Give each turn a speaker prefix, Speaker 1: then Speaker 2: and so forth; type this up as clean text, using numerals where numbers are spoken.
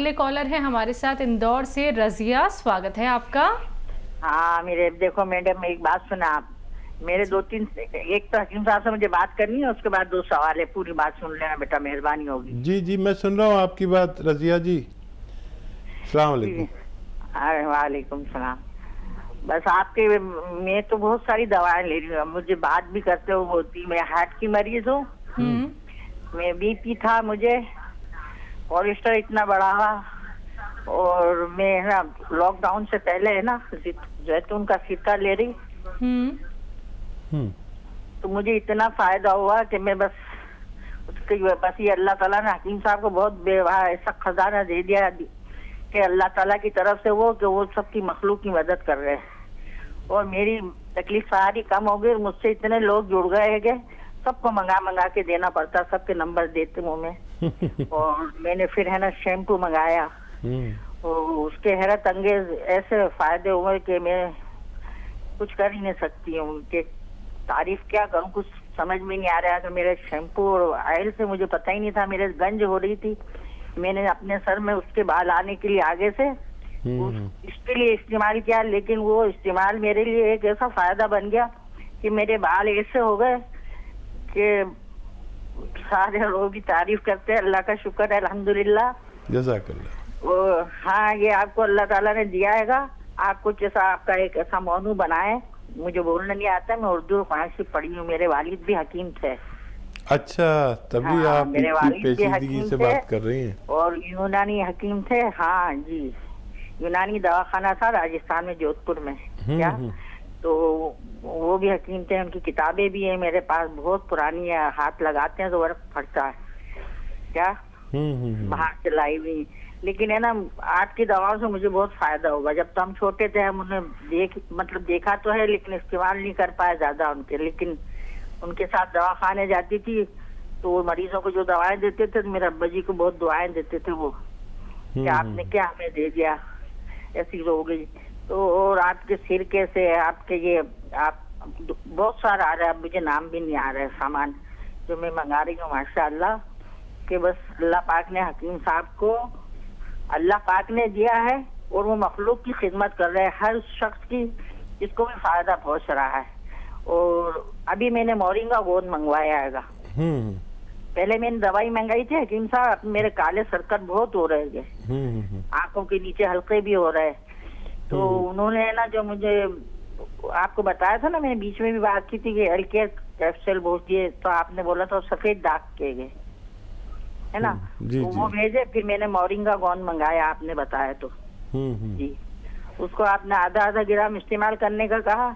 Speaker 1: अगले कॉलर हैं हमारे साथ इंदौर से रजिया, स्वागत है आपका।
Speaker 2: हाँ मेरे देखो मैडम, एक बात सुना आप, मेरे दो तीन, एक तो हकीम साहब से मुझे बात करनी है, उसके बाद 2 सवाल है, पूरी बात सुन लेना बेटा, मेहरबानी होगी।
Speaker 3: जी जी मैं सुन रहा हूँ आपकी बात रजिया जी। अस्सलाम वालेकुम।
Speaker 2: अरे वालेकुम सलाम। बस आपके, मैं तो बहुत सारी दवाएं ले रही हूँ, मुझे बात भी करते हो होती, मैं हार्ट की मरीज हूँ, मैं बीपी था मुझे, कोलेस्ट्रॉल इतना बढ़ा हुआ, और मैं ना लॉकडाउन से पहले है ना जैतून का सिक्का ले रही, तो मुझे इतना फायदा हुआ कि मैं बस ये अल्लाह ताला ने हकीम साहब को बहुत बेवहा ऐसा खजाना दे दिया कि अल्लाह ताला की तरफ से वो सबकी मखलूक की मदद कर रहे हैं, और मेरी तकलीफ सारी कम हो गई। मुझसे इतने लोग जुड़ गए हैं कि सबको मंगा के देना पड़ता, सबके नंबर देते मुँह में। और मैंने फिर है ना शैम्पू मंगाया, और उसके हैरत अंगेज ऐसे फायदे हुए कि मैं कुछ कर ही नहीं सकती हूँ, कि तारीफ क्या करूँ, कुछ समझ में नहीं आ रहा कि मेरे शैम्पू और ऑयल से मुझे पता ही नहीं था, मेरे गंज हो रही थी, मैंने अपने सर में उसके बाल आने के लिए आगे से इसके लिए इस्तेमाल किया, लेकिन वो इस्तेमाल मेरे लिए एक ऐसा फायदा बन गया कि मेरे बाल ऐसे हो गए कि सारे लोग भी तारीफ करते हैं। अल्लाह का शुक्र है, अल्हम्दुलिल्लाह।
Speaker 3: जज़ाकल्लाह।
Speaker 2: हाँ, ये आपको अल्लाह ताला ने दिया हैगा, आप कुछ ऐसा आपका एक ऐसा मौनू बनाए, मुझे बोलना नहीं आता, मैं उर्दू और फारसी पढ़ी हूँ, मेरे वालिद भी हकीम थे।
Speaker 3: अच्छा, तभी
Speaker 2: हाँ,
Speaker 3: आप
Speaker 2: मेरे वालिद भी
Speaker 3: पेचीदगी
Speaker 2: हकीम
Speaker 3: से
Speaker 2: थे
Speaker 3: बात कर रही हैं।
Speaker 2: और यूनानी हकीम थे। हाँ जी, यूनानी दवाखाना था राजस्थान में, जोधपुर में। क्या तो वो भी हकीम थे, उनकी किताबें भी है मेरे पास, बहुत पुरानी है, हाथ लगाते हैं तो वर्क फटता है। क्या बाहर से लाई हुई, लेकिन है ना आपकी दवाओं से मुझे बहुत फायदा होगा। जब तो हम छोटे थे, हम उन्हें देखा तो है, लेकिन इस्तेमाल नहीं कर पाए ज्यादा उनके, लेकिन उनके साथ दवाखाने जाती थी तो वो मरीजों को जो दवाएं देते थे, तो मेरे अब्बा जी को बहुत दुआएं देते थे वो, कि आपने क्या हमें दे दिया, ऐसी हो गई। तो और आपके सिरके से, आपके ये आप बहुत सारा आ रहा है, मुझे नाम भी नहीं आ रहा है सामान जो मैं मंगा रही हूँ, माशाअल्लाह, कि बस अल्लाह पाक ने हकीम साहब को अल्लाह पाक ने दिया है, और वो मखलूक की खिदमत कर रहे हैं, हर शख्स की जिसको भी फायदा पहुंच रहा है। और अभी मैंने मोरिंगा गोंद मंगवाया है। पहले मैंने दवाई मंगाई थी हकीम साहब, मेरे काले सर्कट बहुत हो रहे थे, आंखों के नीचे हल्के भी हो रहे, तो उन्होंने ना जो मुझे आपको बताया था ना, मैंने बीच में भी बात की थी कि एलकेयर कैप्सूल बोल दिए, तो आपने बोला था सफेद दाग के गए है ना, तो वो भेजे, फिर मैंने मोरिंगा गोंद मंगाया, आपने बताया तो जी, उसको आपने आधा ग्राम इस्तेमाल करने का कहा,